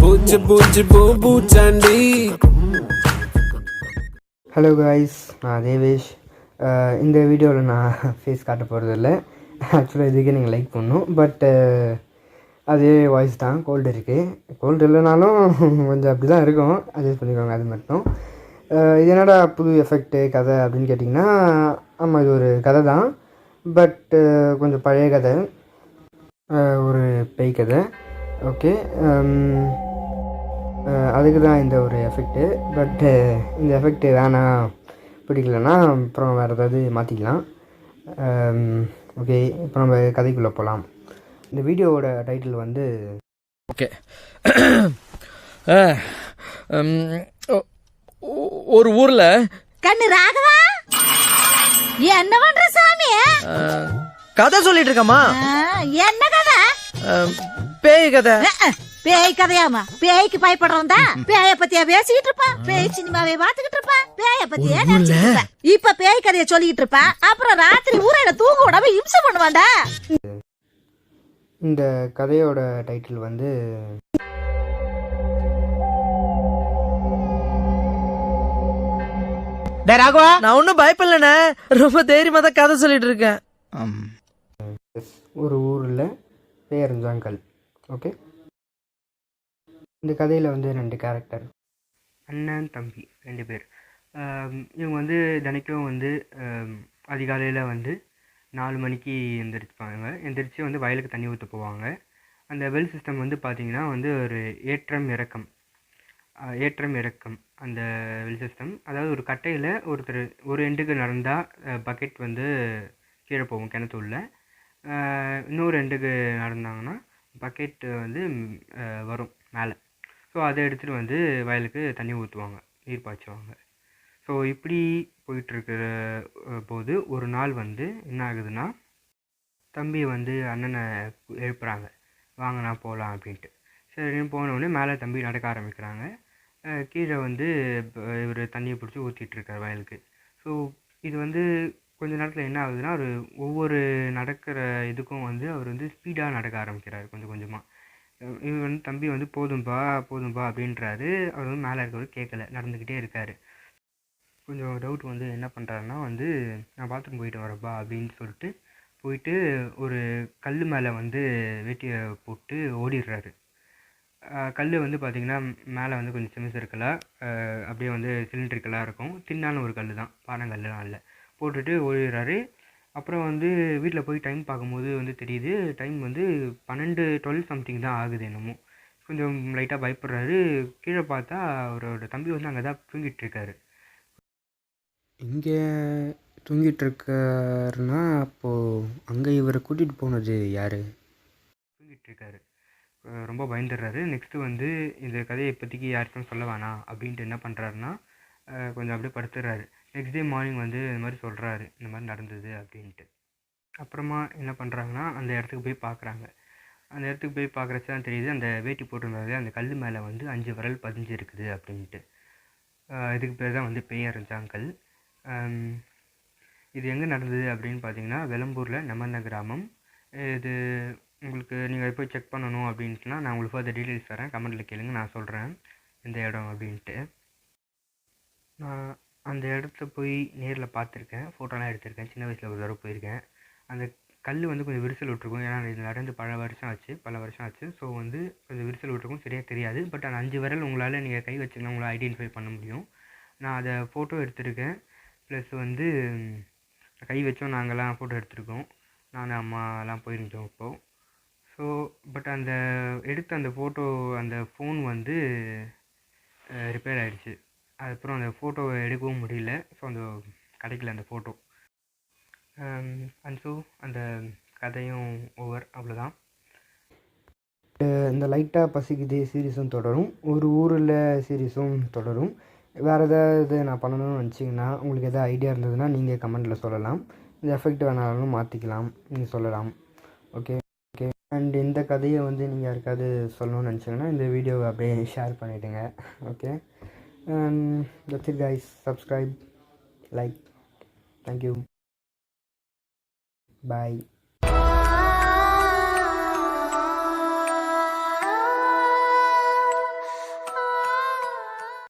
பூச்சி பூச்சி பூ பூச்சாண்டி. ஹலோ காய்ஸ், நான் தேவேஷ். இந்த வீடியோவில் நான் ஃபேஸ் காட்ட போகிறது இல்லை. ஆக்சுவலாக இதுக்கே நீங்கள் லைக் பண்ணணும். பட் அதே வாய்ஸ் தான். கோல்டு இருக்குது. கோல்டு இல்லைனாலும் கொஞ்சம் அப்படி தான் இருக்கும். அட்ஜஸ்ட் பண்ணிக்கோங்க. அது மட்டும் இது என்னடா புது எஃபெக்ட்டு கதை அப்படின்னு கேட்டிங்கன்னா, ஆமாம், இது ஒரு கதை தான். பட் கொஞ்சம் பழைய கதை, ஒரு பேய் கதை. ஓகே, அதுக்கு தான் இந்த ஒரு எஃபெக்ட்டு. பட்டு இந்த எஃபெக்ட்டு வேணாம், பிடிக்கலன்னா அப்புறம் வேறு ஏதாவது மாற்றிக்கலாம். ஓகே, இப்போ நம்ம கதைக்குள்ளே போகலாம். இந்த வீடியோவோட டைட்டில் வந்து ஓகே ஒரு ஊர்ல கண்ணு ராகவா, என்ன பண்ற சாமி? கதை சொல்லிட்டு இருக்கமா. என்ன கதை? பேய் கதை. பேய் கதையாமா? பேய்க்கு பயப்படுறோம் தான். பேய பத்தியா பேசிக்கிட்டு இருப்பான். பேய் சினிமாவே பாத்துக்கிட்டு இருப்பான். பேய பத்தியா நினைச்சிட்டு இருப்பான். இப்ப பேய் கதைய சொல்லிட்டு இருப்பான். அப்புறம் ராத்திரி ஊரையில தூங்க விடாம இம்சை பண்ணுவான்டா. இந்த கதையோட டைட்டில் வந்து ராகவா, நான் ஒன்னும் பயப்படலண்ணே, ரொம்ப தைரியமா தான் கதை சொல்லிட்டு இருக்கேன். ஒரு ஊரில் பேரஞ்சாங்கல். ஓகே, இந்த கதையில் வந்து 2 கேரக்டர், அண்ணன் தம்பி 2 பேர். இவங்க வந்து தினைக்கும் வந்து அதிகாலையில் வந்து 4 மணிக்கு எந்திரிச்சு வந்து வயலுக்கு தண்ணி ஊற்ற போவாங்க. அந்த வெல் சிஸ்டம் வந்து பார்த்திங்கன்னா வந்து ஒரு ஏற்றம் இறக்கம் அந்த வெல் சிஸ்டம். அதாவது ஒரு கட்டையில் ஒருத்தர் ஒரு எண்டுக்கு நடந்தால் பக்கெட் வந்து கீழே போகும் கிணத்து உள்ள. இன்னொரு எண்டுக்கு நடந்தாங்கன்னா பக்கெட் வந்து வரும் மேலே. ஸோ அதை எடுத்துகிட்டு வந்து வயலுக்கு தண்ணி ஊற்றுவாங்க, நீர் பாய்ச்சுவாங்க. ஸோ இப்படி போயிட்டுருக்கிற போது ஒரு நாள் வந்து என்ன ஆகுதுன்னா, தம்பி வந்து அண்ணனை எழுப்புறாங்க, வாங்கண்ணா போகலாம் அப்படின்ட்டு. சரின்னு போனவுடனே மேலே தம்பி நடக்க ஆரம்பிக்கிறாங்க. கீழே வந்து இவர் தண்ணியை பிடிச்சி ஊற்றிட்டுருக்கார் வயலுக்கு. ஸோ இது வந்து கொஞ்ச நேரத்தில் என்ன ஆகுதுன்னா, ஒவ்வொரு நடக்கிற இதுக்கும் வந்து அவர் வந்து ஸ்பீடாக நடக்க ஆரம்பிக்கிறார் கொஞ்சம் கொஞ்சமாக. இவர் வந்து தம்பி வந்து போதும்பா அப்படின்றாரு. அவர் வந்து மேலே இருக்கவர் கேட்கல, நடந்துக்கிட்டே இருக்கார். கொஞ்சம் டவுட் வந்து என்ன பண்ணுறாருன்னா வந்து, நான் பாத்ரூம் போயிட்டு வரப்பா அப்படின்னு சொல்லிட்டு போயிட்டு ஒரு கல் மேலே வந்து வேட்டியை போட்டு ஓடிடுறாரு. கல் வந்து பார்த்திங்கன்னா மேலே வந்து கொஞ்சம் சிமிசர்க்கலாக அப்படியே வந்து சிலிண்ட்ரிக்கலாக இருக்கும். தின்னான ஒரு கல் தான், பானங்கல்லாம் இல்லை. போட்டுட்டு ஓடிடுறாரு. அப்புறம் வந்து வீட்டில் போய் டைம் பார்க்கும்போது வந்து தெரியுது, டைம் வந்து 12 சம்திங் தான் ஆகுது என்னமோ. கொஞ்சம் லைட்டாக பயப்படுறாரு. கீழே பார்த்தா அவரோட தம்பி வந்து அங்கே தான் தூங்கிட்டு இருக்காரு. இங்கே தூங்கிட்டு இருக்காருன்னா அப்போது அங்கே இவரை கூட்டிகிட்டு போனது யார்? தூங்கிட்டு இருக்காரு. ரொம்ப பயந்துடுறாரு. நெக்ஸ்ட்டு வந்து இந்த கதையை இப்போதைக்கு யாருக்கும் சொல்ல வேணாம் அப்படின்ட்டு என்ன பண்ணுறாருன்னா, கொஞ்சம் அப்படியே படுத்துடுறாரு. நெக்ஸ்ட் டே மார்னிங் வந்து இந்த மாதிரி சொல்கிறாரு, இந்த மாதிரி நடந்தது அப்படின்ட்டு. அப்புறமா என்ன பண்ணுறாங்கன்னா, அந்த இடத்துக்கு போய் பார்க்குறாங்க. அந்த இடத்துக்கு போய் பார்க்குறச்ச தான் தெரியுது, அந்த வேட்டி போட்டிருந்தாரு அந்த கல் மேலே வந்து 5 விரல் பதிஞ்சு இருக்குது அப்படின்ட்டு. இதுக்கு பேர் தான் வந்து பேயரஞ்சாங்கல். இது எங்கே நடந்தது அப்படின்னு பார்த்தீங்கன்னா, வெளம்பூரில் நமர்ன கிராமம். இது உங்களுக்கு நீங்கள் போய் செக் பண்ணணும் அப்படின்ட்டுனா நான் உங்களுக்கு ஃபர்தர் டீட்டெயில்ஸ் தரேன், கமெண்ட்டில் கேளுங்க, நான் சொல்கிறேன் எந்த இடம் அப்படின்ட்டு. நான் அந்த இடத்த போய் நேரில் பார்த்துருக்கேன், ஃபோட்டோலாம் எடுத்திருக்கேன். சின்ன வயசில் ஒரு தடவை போயிருக்கேன். அந்த கல் வந்து கொஞ்சம் விரிசல் விட்ருக்கும், ஏன்னா இது நடந்து பல வருஷம் ஆச்சு. ஸோ வந்து கொஞ்சம் விரிசல் விட்ருக்கும், சரியாக தெரியாது. பட் அந்த 5 விரல் உங்களால் நீங்கள் கை வச்சிங்கன்னா உங்களால் ஐடென்டிஃபை பண்ண முடியும். நான் அதை ஃபோட்டோ எடுத்திருக்கேன். ப்ளஸ் வந்து கை வச்சோம், நாங்கள்லாம் ஃபோட்டோ எடுத்திருக்கோம். நான் அம்மாலாம் போயிருந்தோம் இப்போது. ஸோ பட் அந்த எடுத்த அந்த ஃபோட்டோ, அந்த ஃபோன் வந்து ரிப்பேர் ஆகிடுச்சு. அதுக்கப்புறம் அந்த ஃபோட்டோவை எடுக்கவும் முடியல. ஸோ அந்த கிடைக்கல அந்த ஃபோட்டோ. அண்ட் ஸோ அந்த கதையும் ஓவர், அவ்வளோதான். இந்த லைட்டாக பசிக்குது சீரீஸும் தொடரும், ஒரு ஊரில் சீரீஸும் தொடரும். வேறு ஏதாவது நான் பண்ணணும்னு நினச்சிங்கன்னா, உங்களுக்கு எதாவது ஐடியா இருந்ததுன்னா நீங்கள் கமெண்ட்டில் சொல்லலாம். இந்த எஃபெக்ட் வேணாலும் மாற்றிக்கலாம், நீங்கள் சொல்லலாம். ஓகே. அண்ட் இந்த கதையை வந்து நீங்கள் யாருக்காவது சொல்லணும்னு நினச்சிங்கன்னா இந்த வீடியோவை அப்படியே ஷேர் பண்ணிவிடுங்க. Okay, that's it guys. Subscribe, like, thank you, bye.